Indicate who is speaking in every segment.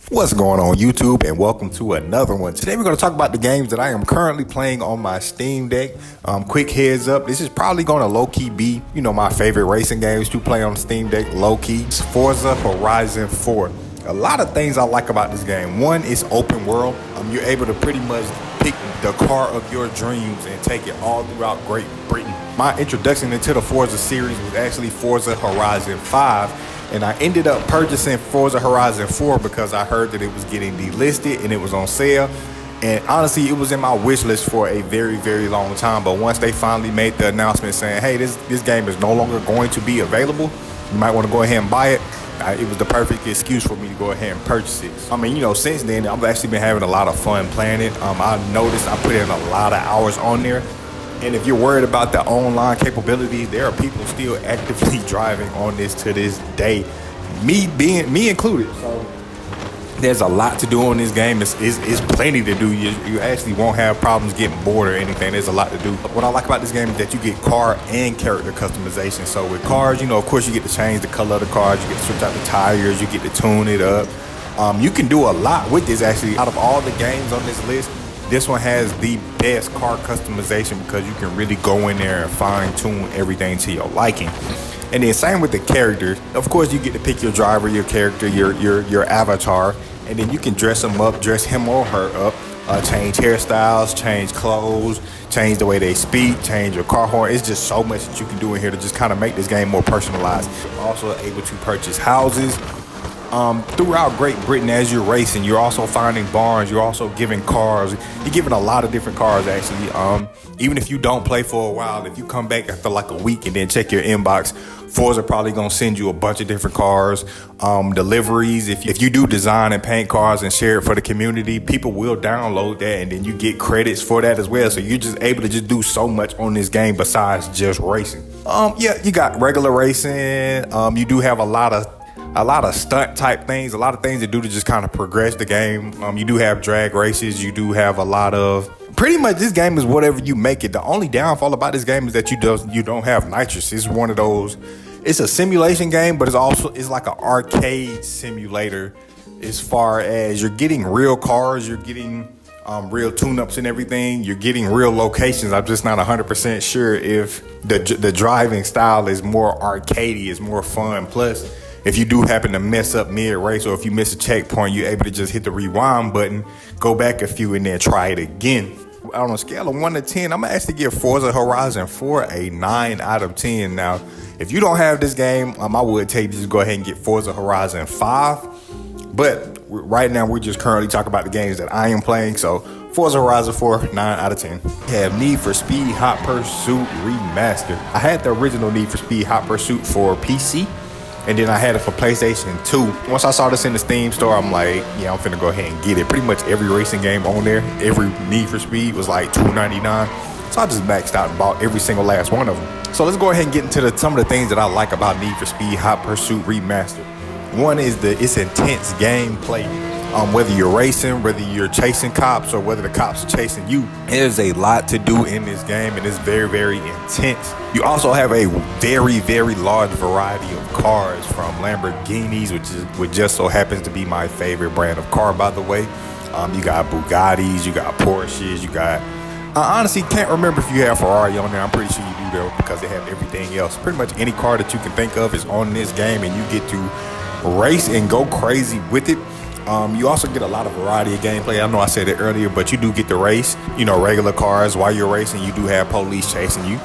Speaker 1: What's going on YouTube, and welcome to another one. Today we're going to talk about the games that I am currently playing on my Steam Deck. Quick heads up, this is probably going to low-key be, my favorite racing games to play on Steam Deck, low-key. It's Forza Horizon 4. A lot of things I like about this game. One, it's open world. You're able to pretty much pick the car of your dreams and take it all throughout Great Britain. My introduction into the Forza series was actually Forza Horizon 5. And I ended up purchasing Forza Horizon 4 because I heard that it was getting delisted and it was on sale. And honestly, it was in my wish list for a very, very long time. But once they finally made the announcement saying, hey, this game is no longer going to be available, you might want to go ahead and buy it. It was the perfect excuse for me to go ahead and purchase it. Since then, I've actually been having a lot of fun playing it. I noticed I put in a lot of hours on there. And if you're worried about the online capabilities, there are people still actively driving on this to this day, me included. So there's a lot to do on this game. It's plenty to do. You actually won't have problems getting bored or anything. There's a lot to do. What I like about this game is that you get car and character customization. So with cars, of course, you get to change the color of the cars. You get to switch out the tires. You get to tune it up. You can do a lot with this, actually. Out of all the games on this list, this one has the best car customization because you can really go in there and fine tune everything to your liking. And then same with the characters. Of course, you get to pick your driver, your character, your avatar, and then you can dress him or her up, change hairstyles, change clothes, change the way they speak, change your car horn. It's just so much that you can do in here to just kind of make this game more personalized. You're also able to purchase houses throughout Great Britain as you're racing. You're also finding barns. You're also giving cars. You're giving a lot of different cars, actually. Even if you don't play for a while, if you come back after like a week and then check your inbox, Forza probably gonna send you a bunch of different cars, deliveries. If you do design and paint cars and share it for the community, people will download that and then you get credits for that as well. So you're just able to just do so much on this game besides just racing. You got regular racing. You do have a lot of stunt type things, a lot of things to do to just kind of progress the game. You do have drag races. You do have a lot of, pretty much this game is whatever you make it. The only downfall about this game is that you don't have nitrous. It's one of those, it's a simulation game, but it's like an arcade simulator as far as you're getting real cars, you're getting real tune-ups and everything. You're getting real locations. I'm just not 100% sure if the driving style is more arcadey, is more fun. Plus, if you do happen to mess up mid-race or if you miss a checkpoint, you're able to just hit the rewind button, go back a few, and then try it again. On a scale of 1 to 10, I'm going to actually give Forza Horizon 4 a 9 out of 10. Now, if you don't have this game, I would tell you to just go ahead and get Forza Horizon 5. But right now, we're just currently talking about the games that I am playing. So, Forza Horizon 4, 9 out of 10. We have Need for Speed Hot Pursuit Remastered. I had the original Need for Speed Hot Pursuit for PC. And then I had it for PlayStation 2. Once I saw this in the Steam store, I'm like, yeah, I'm finna go ahead and get it. Pretty much every racing game on there, every Need for Speed was like $2.99. So I just maxed out and bought every single last one of them. So let's go ahead and get into some of the things that I like about Need for Speed Hot Pursuit Remastered. One is it's intense gameplay. Whether you're racing, whether you're chasing cops, or whether the cops are chasing you, there's a lot to do in this game, and it's very, very intense. You also have a very, very large variety of cars, from Lamborghinis, which just so happens to be my favorite brand of car, by the way. You got Bugattis, you got Porsches, you got... I honestly can't remember if you have Ferrari on there. I'm pretty sure you do, though, because they have everything else. Pretty much any car that you can think of is on this game, and you get to race and go crazy with it. You also get a lot of variety of gameplay. I know I said it earlier, but you do get to race, regular cars. While you're racing, you do have police chasing you.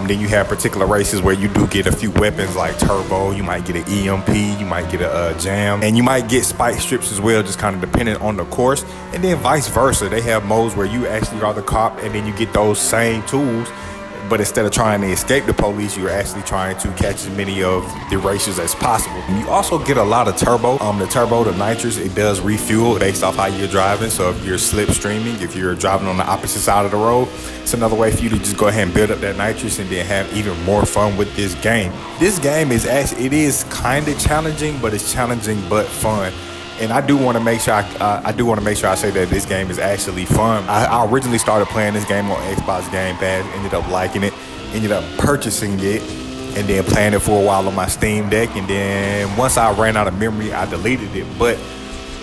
Speaker 1: Then you have particular races where you do get a few weapons like turbo. You might get an EMP, you might get a jam, and you might get spike strips as well, just kind of depending on the course. And then vice versa. They have modes where you actually are the cop and then you get those same tools. But instead of trying to escape the police, you're actually trying to catch as many of the racers as possible. You also get a lot of turbo. The nitrous, it does refuel based off how you're driving. So if you're slipstreaming, if you're driving on the opposite side of the road, it's another way for you to just go ahead and build up that nitrous and then have even more fun with this game. This game is it kind of challenging, but it's challenging but fun. And I do want to make sure I say that this game is actually fun. I originally started playing this game on Xbox Game Pass, ended up liking it, ended up purchasing it, and then playing it for a while on my Steam Deck. And then once I ran out of memory, I deleted it. But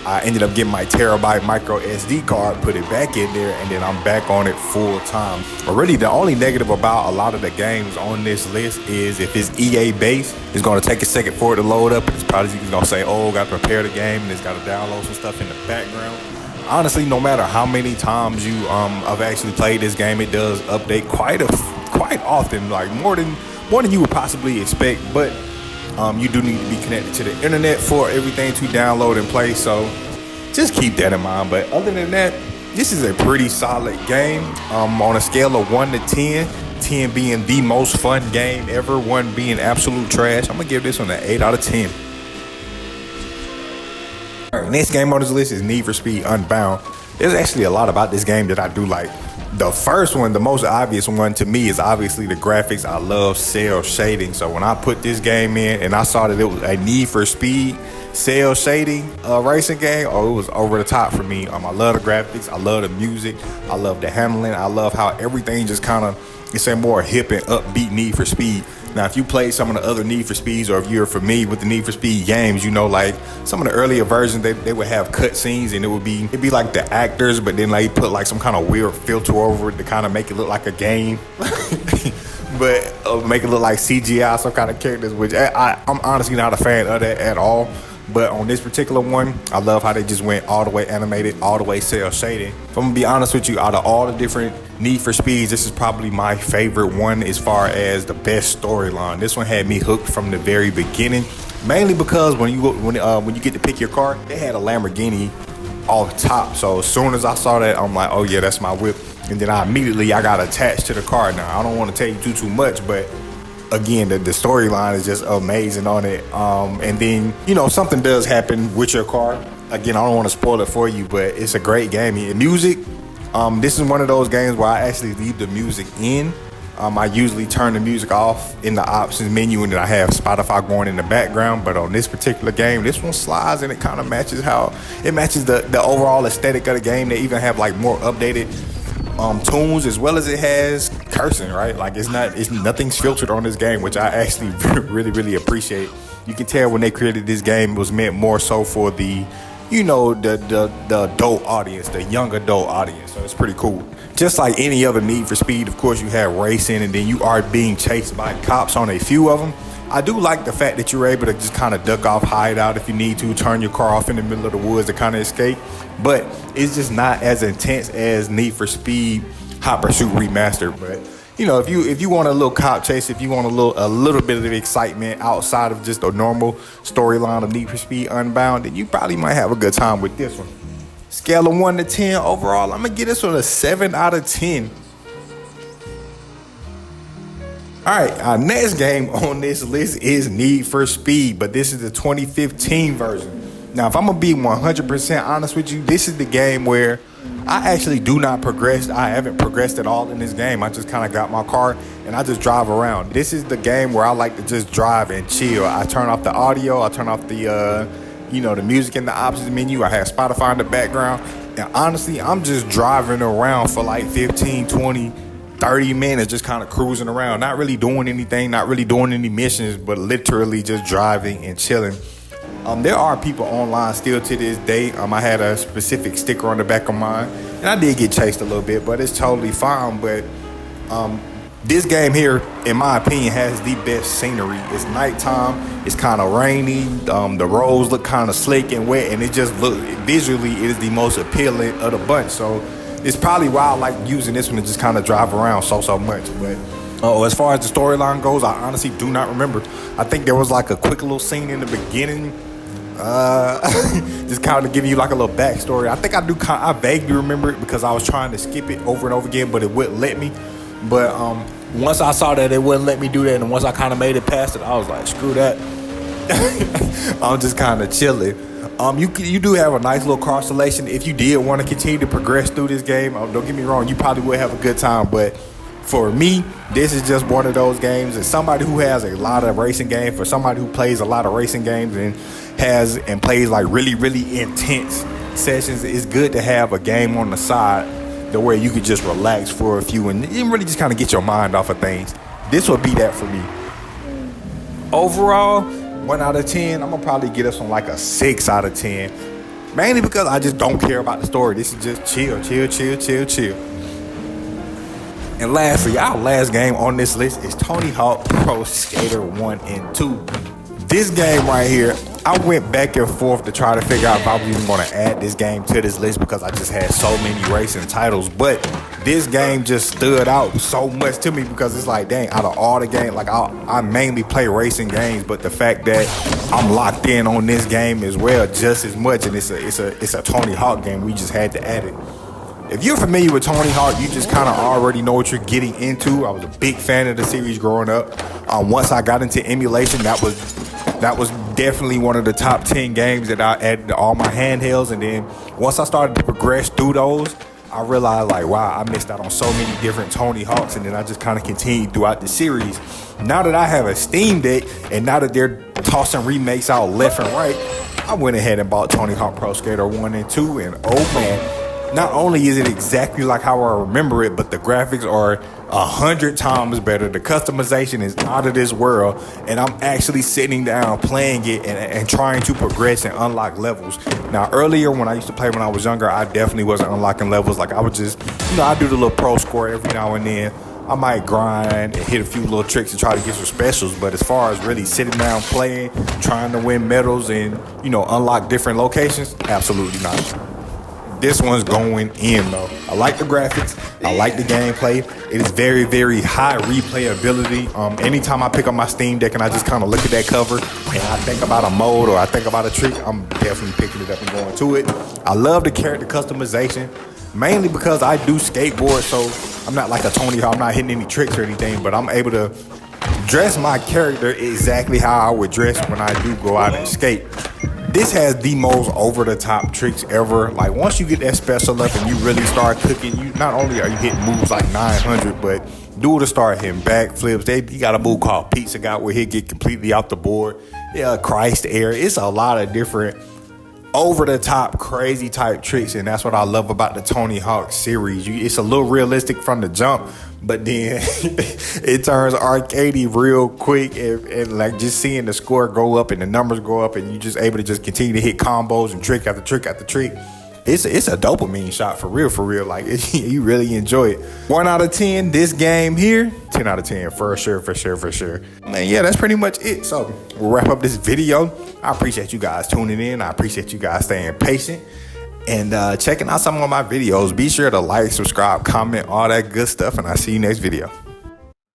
Speaker 1: I ended up getting my terabyte micro SD card, put it back in there, and then I'm back on it full time. But really, the only negative about a lot of the games on this list is if it's EA based, it's going to take a second for it to load up. It's probably going to say, oh, got to prepare the game, and it's got to download some stuff in the background. Honestly, no matter how many times you have actually played this game, it does update quite often, like more than you would possibly expect. But you do need to be connected to the internet for everything to download and play, so just keep that in mind. But other than that, this is a pretty solid game. On a scale of 1 to 10, 10 being the most fun game ever, 1 being absolute trash, I'm gonna give this one an 8 out of 10. All right, next game on this list is Need for Speed Unbound. There's actually a lot about this game that I do like. The first one, the most obvious one to me, is obviously the graphics. I love cell shading. So when I put this game in and I saw that it was a Need for Speed cell shading racing game, it was over the top for me. I love the graphics. I love the music. I love the handling. I love how everything just kind of, it's a more hip and upbeat Need for Speed. Now, if you played some of the other Need for Speeds, or if you're familiar with the Need for Speed games, you know, like some of the earlier versions, they would have cut scenes, and it'd be like the actors, but then like put like some kind of weird filter over it to kind of make it look like a game, but make it look like CGI, some kind of characters, which I'm honestly not a fan of that at all. But on this particular one, I love how they just went all the way animated, all the way cell shading. If I'm gonna be honest with you, out of all the different Need for Speeds, this is probably my favorite one as far as the best storyline. This one had me hooked from the very beginning, mainly because when you get to pick your car, they had a Lamborghini off top. So as soon as I saw that, I'm like, oh yeah, that's my whip. And then I got attached to the car. Now I don't want to tell you too much, but again, the storyline is just amazing on it. And then, you know, something does happen with your car. Again, I don't want to spoil it for you, but it's a great game. The music, this is one of those games where I actually leave the music in. I usually turn the music off in the options menu, and then I have Spotify going in the background. But on this particular game, this one slides, and it kind of matches the overall aesthetic of the game. They even have like more updated tunes, as well as it has cursing, right? Like nothing's filtered on this game, which I actually really appreciate. You can tell when they created this game, it was meant more so for the, you know, the adult audience, the young adult audience. So it's pretty cool. Just like any other Need for Speed, of course, you have racing, and then you are being chased by cops on a few of them. I do like the fact that you're able to just kind of duck off, hide out if you need to, turn your car off in the middle of the woods to kind of escape. But it's just not as intense as Need for Speed Hot Pursuit Remastered. But you know, if you want a little cop chase, if you want a little bit of excitement outside of just a normal storyline of Need for Speed Unbound, then you probably might have a good time with this one. Scale of 1 to 10 overall, I'm gonna give this one a 7 out of 10. All right, our next game on this list is Need for Speed, but this is the 2015 version. Now, if I'm gonna be 100% honest with you, this is the game where I actually do not progress. I haven't progressed at all in this game. I just kind of got my car and I just drive around. This is the game where I like to just drive and chill. I turn off the audio. I turn off the, the music in the options menu. I have Spotify in the background. And honestly, I'm just driving around for like 15, 20, 30 minutes, just kind of cruising around, not really doing anything, not really doing any missions, but literally just driving and chilling. There are people online still to this day. I had a specific sticker on the back of mine, and I did get chased a little bit, but it's totally fine. But this game here, in my opinion, has the best scenery. It's nighttime. It's kind of rainy. The roads look kind of slick and wet, and it just visually, it is the most appealing of the bunch. So it's probably why I like using this one to just kind of drive around so much. But as far as the storyline goes, I honestly do not remember. I think there was like a quick little scene in the beginning, just kind of give you like a little backstory. I think I vaguely remember it because I was trying to skip it over and over again, but it wouldn't let me. But once I saw that it wouldn't let me do that, and once I kind of made it past it, I was like, screw that. I'm just kind of chilling. You do have a nice little car selection. If you did want to continue to progress through this game, don't get me wrong, you probably would have a good time. But for me, this is just one of those games. As somebody who has a lot of racing games, for somebody who plays a lot of racing games and plays like really intense sessions, it's good to have a game on the side the way you could just relax for a few and really just kind of get your mind off of things. This would be that for me. Overall, 1 out of 10, I'm gonna probably get us on like a 6 out of 10. Mainly because I just don't care about the story. This is just chill, chill, chill, chill, chill. And lastly, our last game on this list is Tony Hawk Pro Skater 1 and 2. This game right here, I went back and forth to try to figure out if I was even going to add this game to this list because I just had so many racing titles. But this game just stood out so much to me because it's like, dang, out of all the games, like I mainly play racing games, but the fact that I'm locked in on this game as well just as much, and it's a Tony Hawk game, we just had to add it. If you're familiar with Tony Hawk, you just kind of already know what you're getting into. I was a big fan of the series growing up. Once I got into emulation, that was definitely one of the top 10 games that I added to all my handhelds. And then once I started to progress through those, I realized like, wow, I missed out on so many different Tony Hawks. And then I just kind of continued throughout the series. Now that I have a Steam Deck and now that they're tossing remakes out left and right, I went ahead and bought Tony Hawk Pro Skater 1 and 2. And oh man, not only is it exactly like how I remember it, but the graphics are 100 times better. The customization is out of this world, and I'm actually sitting down playing it and trying to progress and unlock levels. Now, earlier when I used to play when I was younger, I definitely wasn't unlocking levels. Like I would just, I do the little pro score every now and then. I might grind and hit a few little tricks to try to get some specials, but as far as really sitting down playing, trying to win medals and, unlock different locations, absolutely not. This one's going in though. I like the graphics. I like the gameplay. It is very, very high replayability. Anytime I pick up my Steam Deck and I just kind of look at that cover and I think about a mode or I think about a trick, I'm definitely picking it up and going to it. I love the character customization, mainly because I do skateboard, so I'm not like a Tony Hawk. I'm not hitting any tricks or anything, but I'm able to dress my character exactly how I would dress when I do go out and skate. This has the most over-the-top tricks ever. Like, once you get that special up and you really start cooking, you not only are you hitting moves like 900, but dude to start hitting backflips. He got a move called Pizza God where he'll get completely off the board. Yeah, Christ air. It's a lot of different over-the-top, crazy type tricks, and that's what I love about the Tony Hawk series. It's a little realistic from the jump, but then it turns arcadey real quick, and like just seeing the score go up and the numbers go up, and you just able to just continue to hit combos and trick after trick after trick. It's a dopamine shot for real. Like you really enjoy it. 1 out of 10, this game here. 10 out of 10 for sure. Man, yeah, that's pretty much it. So we'll wrap up this video. I appreciate you guys tuning in. I appreciate you guys staying patient and checking out some of my videos. Be sure to like, subscribe, comment, all that good stuff, and I'll see you next video.